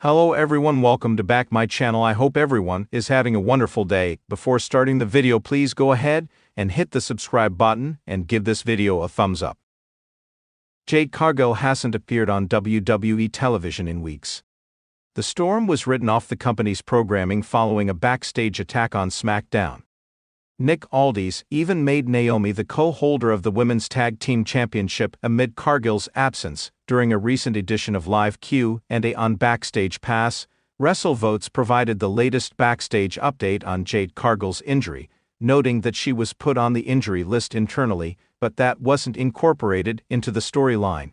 Hello everyone, welcome to back my channel. I hope everyone is having a wonderful day. Before starting the video, please go ahead and hit the subscribe button and give this video a thumbs up. Jade Cargill hasn't appeared on WWE television in weeks. The storm was written off the company's programming following a backstage attack on SmackDown. Nick Aldis even made Naomi the co-holder of the Women's Tag Team Championship amid Cargill's absence. During a recent edition of Live Q&A on Backstage Pass, WrestleVotes provided the latest backstage update on Jade Cargill's injury, noting that she was put on the injury list internally, but that wasn't incorporated into the storyline.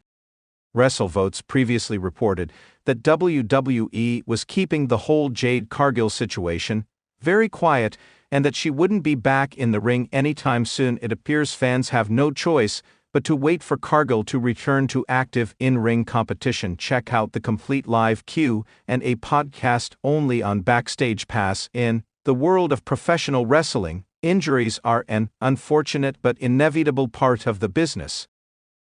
WrestleVotes previously reported that WWE was keeping the whole Jade Cargill situation very quiet and that she wouldn't be back in the ring anytime soon. It appears fans have no choice but to wait for Cargill to return to active in-ring competition. Check out the complete Live Q&A podcast only on Backstage Pass. In the world of professional wrestling, injuries are an unfortunate but inevitable part of the business.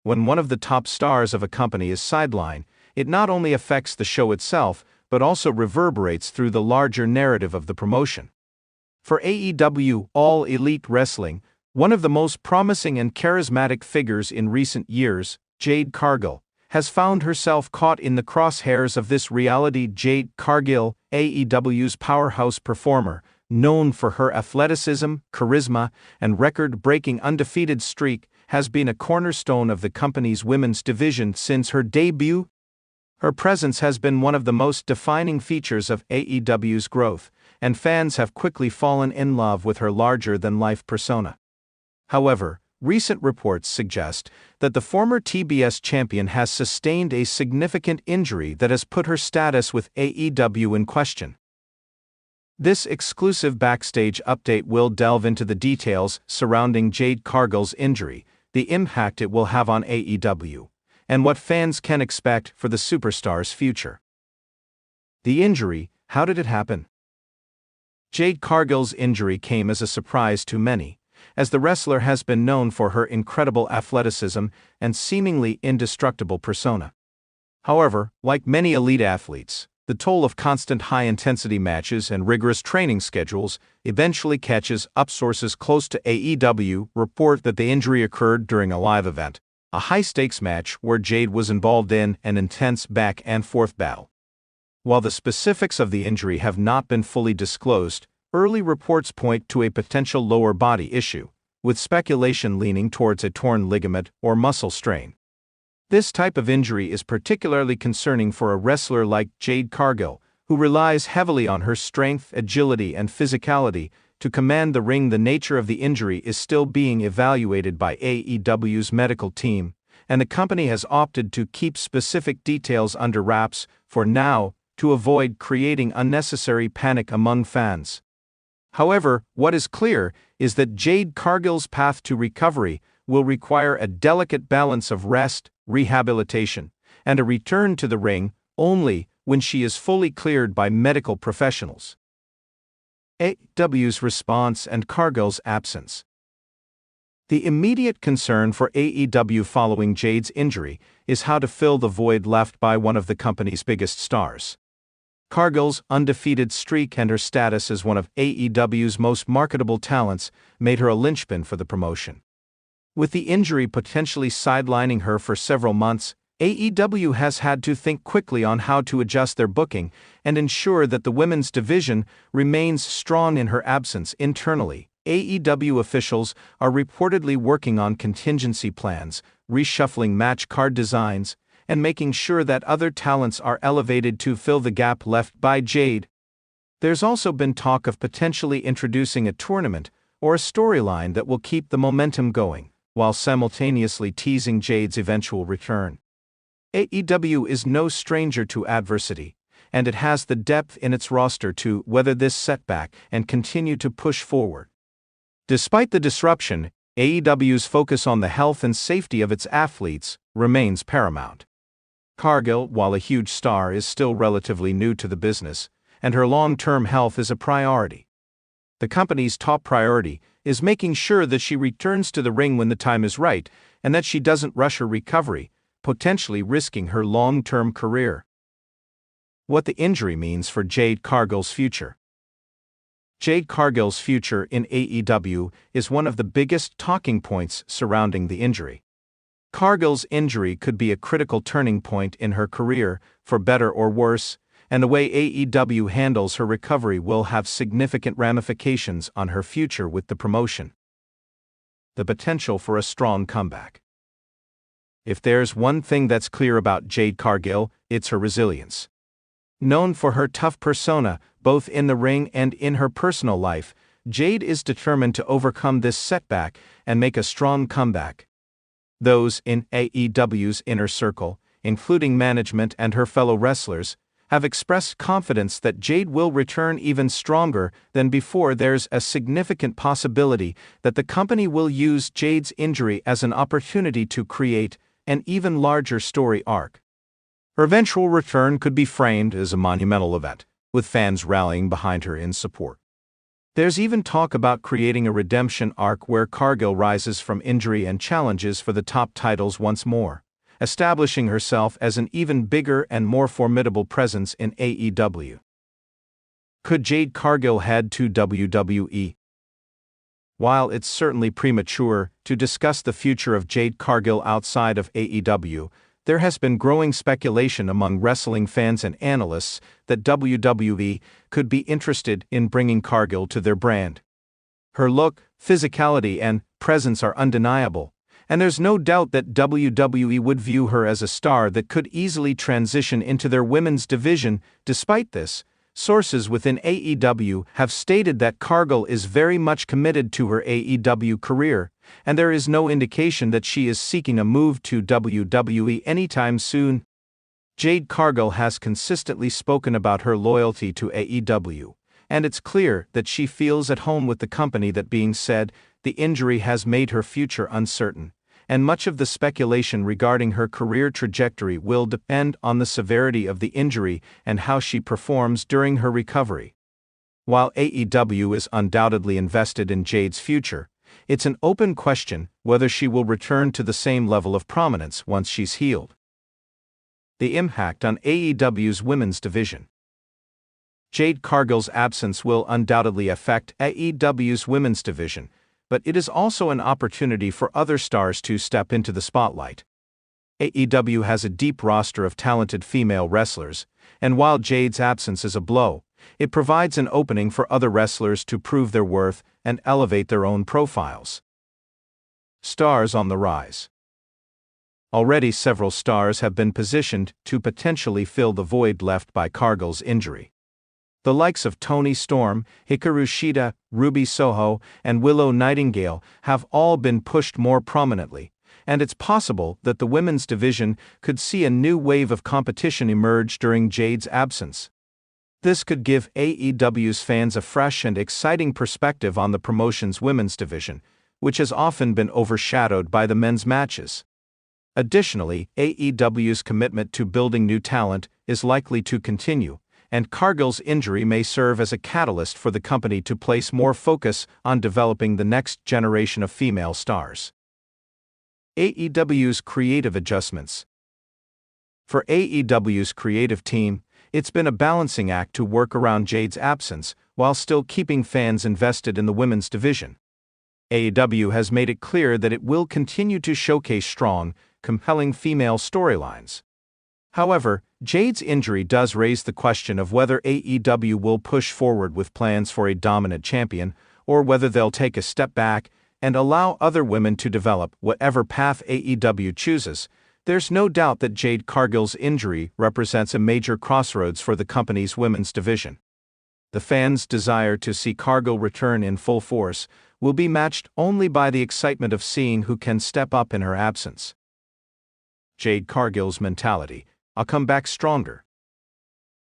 When one of the top stars of a company is sidelined, it not only affects the show itself, but also reverberates through the larger narrative of the promotion. For AEW All Elite Wrestling, one of the most promising and charismatic figures in recent years, Jade Cargill, has found herself caught in the crosshairs of this reality. Jade Cargill, AEW's powerhouse performer, known for her athleticism, charisma, and record-breaking undefeated streak, has been a cornerstone of the company's women's division since her debut. Her presence has been one of the most defining features of AEW's growth, and fans have quickly fallen in love with her larger-than-life persona. However, recent reports suggest that the former TBS champion has sustained a significant injury that has put her status with AEW in question. This exclusive backstage update will delve into the details surrounding Jade Cargill's injury, the impact it will have on AEW, and what fans can expect for the superstar's future. The injury, how did it happen? Jade Cargill's injury came as a surprise to many, as the wrestler has been known for her incredible athleticism and seemingly indestructible persona. However, like many elite athletes, the toll of constant high-intensity matches and rigorous training schedules eventually catches up. Sources close to AEW report that the injury occurred during a live event, a high-stakes match where Jade was involved in an intense back-and-forth battle. While the specifics of the injury have not been fully disclosed, early reports point to a potential lower body issue, with speculation leaning towards a torn ligament or muscle strain. This type of injury is particularly concerning for a wrestler like Jade Cargill, who relies heavily on her strength, agility, and physicality to command the ring. The nature of the injury is still being evaluated by AEW's medical team, and the company has opted to keep specific details under wraps for now, to avoid creating unnecessary panic among fans. However, what is clear is that Jade Cargill's path to recovery will require a delicate balance of rest, rehabilitation, and a return to the ring only when she is fully cleared by medical professionals. AEW's response and Cargill's absence. The immediate concern for AEW following Jade's injury is how to fill the void left by one of the company's biggest stars. Cargill's undefeated streak and her status as one of AEW's most marketable talents made her a linchpin for the promotion. With the injury potentially sidelining her for several months, AEW has had to think quickly on how to adjust their booking and ensure that the women's division remains strong in her absence. Internally, AEW officials are reportedly working on contingency plans, reshuffling match card designs, and making sure that other talents are elevated to fill the gap left by Jade. There's also been talk of potentially introducing a tournament or a storyline that will keep the momentum going, while simultaneously teasing Jade's eventual return. AEW is no stranger to adversity, and it has the depth in its roster to weather this setback and continue to push forward. Despite the disruption, AEW's focus on the health and safety of its athletes remains paramount. Cargill, while a huge star, is still relatively new to the business, and her long-term health is a priority. The company's top priority is making sure that she returns to the ring when the time is right, and that she doesn't rush her recovery, potentially risking her long-term career. What the injury means for Jade Cargill's future. Jade Cargill's future in AEW is one of the biggest talking points surrounding the injury. Cargill's injury could be a critical turning point in her career, for better or worse, and the way AEW handles her recovery will have significant ramifications on her future with the promotion. The potential for a strong comeback. If there's one thing that's clear about Jade Cargill, it's her resilience. Known for her tough persona, both in the ring and in her personal life, Jade is determined to overcome this setback and make a strong comeback. Those in AEW's inner circle, including management and her fellow wrestlers, have expressed confidence that Jade will return even stronger than before. There's a significant possibility that the company will use Jade's injury as an opportunity to create an even larger story arc. Her eventual return could be framed as a monumental event, with fans rallying behind her in support. There's even talk about creating a redemption arc where Cargill rises from injury and challenges for the top titles once more, establishing herself as an even bigger and more formidable presence in AEW. Could Jade Cargill head to WWE? While it's certainly premature to discuss the future of Jade Cargill outside of AEW, there has been growing speculation among wrestling fans and analysts that WWE could be interested in bringing Cargill to their brand. Her look, physicality, and presence are undeniable, and there's no doubt that WWE would view her as a star that could easily transition into their women's division. Despite this, sources within AEW have stated that Cargill is very much committed to her AEW career, and there is no indication that she is seeking a move to WWE anytime soon. Jade Cargill has consistently spoken about her loyalty to AEW, and it's clear that she feels at home with the company. That being said, the injury has made her future uncertain, and much of the speculation regarding her career trajectory will depend on the severity of the injury and how she performs during her recovery. While AEW is undoubtedly invested in Jade's future, it's an open question whether she will return to the same level of prominence once she's healed. The impact on AEW's women's division. Jade Cargill's absence will undoubtedly affect AEW's women's division, but it is also an opportunity for other stars to step into the spotlight. AEW has a deep roster of talented female wrestlers, and while Jade's absence is a blow, it provides an opening for other wrestlers to prove their worth and elevate their own profiles. Stars on the rise. Already several stars have been positioned to potentially fill the void left by Cargill's injury. The likes of Toni Storm, Hikaru Shida, Ruby Soho, and Willow Nightingale have all been pushed more prominently, and it's possible that the women's division could see a new wave of competition emerge during Jade's absence. This could give AEW's fans a fresh and exciting perspective on the promotion's women's division, which has often been overshadowed by the men's matches. Additionally, AEW's commitment to building new talent is likely to continue, and Cargill's injury may serve as a catalyst for the company to place more focus on developing the next generation of female stars. AEW's creative adjustments. For AEW's creative team, it's been a balancing act to work around Jade's absence while still keeping fans invested in the women's division. AEW has made it clear that it will continue to showcase strong, compelling female storylines. However, Jade's injury does raise the question of whether AEW will push forward with plans for a dominant champion, or whether they'll take a step back and allow other women to develop. Whatever path AEW chooses, there's no doubt that Jade Cargill's injury represents a major crossroads for the company's women's division. The fans' desire to see Cargill return in full force will be matched only by the excitement of seeing who can step up in her absence. Jade Cargill's mentality: I'll come back stronger.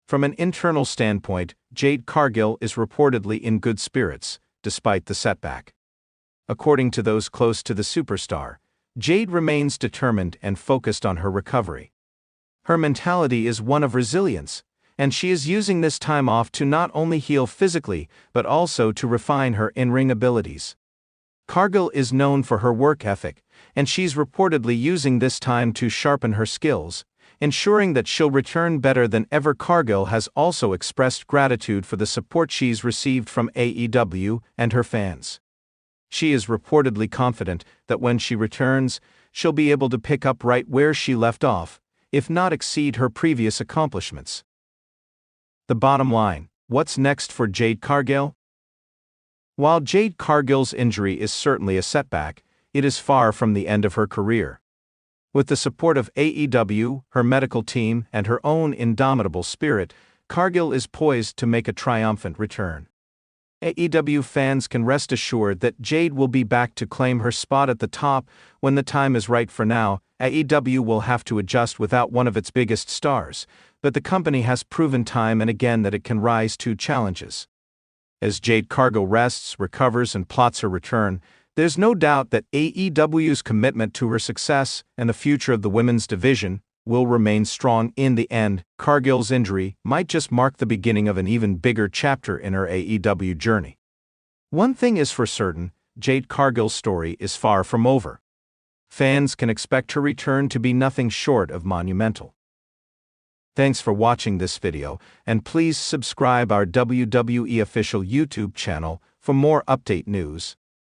From an internal standpoint, Jade Cargill is reportedly in good spirits, despite the setback. According to those close to the superstar, Jade remains determined and focused on her recovery. Her mentality is one of resilience, and she is using this time off to not only heal physically, but also to refine her in-ring abilities. Cargill is known for her work ethic, and she's reportedly using this time to sharpen her skills, ensuring that she'll return better than ever. Cargill has also expressed gratitude for the support she's received from AEW and her fans. She is reportedly confident that when she returns, she'll be able to pick up right where she left off, if not exceed her previous accomplishments. The bottom line: what's next for Jade Cargill? While Jade Cargill's injury is certainly a setback, it is far from the end of her career. With the support of AEW, her medical team, and her own indomitable spirit, Cargill is poised to make a triumphant return. AEW fans can rest assured that Jade will be back to claim her spot at the top when the time is right. For now, AEW will have to adjust without one of its biggest stars, but the company has proven time and again that it can rise to challenges. As Jade Cargill rests, recovers, and plots her return, there's no doubt that AEW's commitment to her success and the future of the women's division will remain strong. In the end, Cargill's injury might just mark the beginning of an even bigger chapter in her AEW journey. One thing is for certain: Jade Cargill's story is far from over. Fans can expect her return to be nothing short of monumental. Thanks for watching this video, and please subscribe our WWE official YouTube channel for more update news.